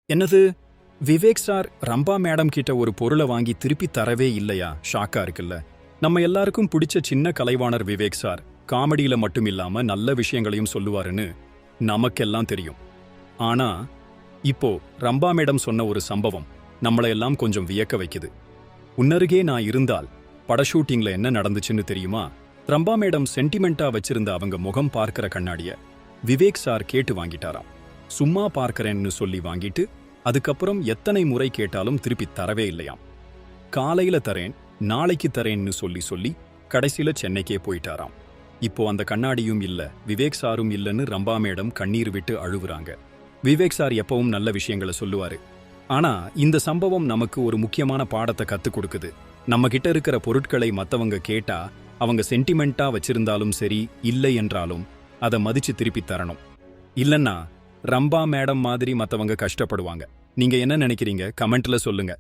என்னது? Vivek sir Rambha madam கிட்ட ஒரு பொருளை வாங்கி திருப்பி தரவே இல்லையா? ஷாக்கா இருக்குல்ல. நம்ம எல்லாருக்கும் பிடிச்ச சின்ன கலைவாணர் விவேக் சார் காமெடியில மட்டும் இல்லாம நல்ல விஷயங்களையும் சொல்லுவாருன்னு நமக்கெல்லாம் தெரியும். ஆனா இப்போ ரம்பா மேடம் சொன்ன ஒரு சம்பவம் நம்மளையெல்லாம் கொஞ்சம் வியக்க வைக்குது. உன்னருகே நான் இருந்தால் பட ஷூட்டிங்ல என்ன நடந்துச்சுன்னு தெரியுமா? ரம்பா மேடம் சென்டிமெண்டா வச்சிருந்த அவங்க முகம் பார்க்கிற கண்ணாடிய விவேக் சார் கேட்டு வாங்கிட்டாராம். சும்மா பார்க்கறேன்னு சொல்லி வாங்கிட்டு அதுக்கப்புறம் எத்தனை முறை கேட்டாலும் திருப்பி தரவே இல்லையாம். காலையில தரேன், நாளைக்கு தரேன்னு சொல்லி சொல்லி கடைசியில சென்னைக்கே போயிட்டாராம். இப்போ அந்த கண்ணாடியும் இல்ல, விவேக் சாரும் இல்லைன்னு ரம்பா மேடம் கண்ணீர் விட்டு அழுவுறாங்க. விவேக் சார் எப்பவும் நல்ல விஷயங்களை சொல்லுவாரு. ஆனா இந்த சம்பவம் நமக்கு ஒரு முக்கியமான பாடத்தை கத்துக் கொடுக்குது. நம்ம கிட்ட இருக்கிற பொருட்களை மத்தவங்க கேட்டா அவங்க சென்டிமெண்டா வச்சிருந்தாலும் சரி, இல்லை என்றாலும் அதை மதிச்சு திருப்பி தரணும். இல்லன்னா ரம்பா மேடம் மாதிரி மத்தவங்க கஷ்டப்படுவாங்க. நீங்க என்ன நினைக்கிறீங்க? கமெண்ட்ல சொல்லுங்க.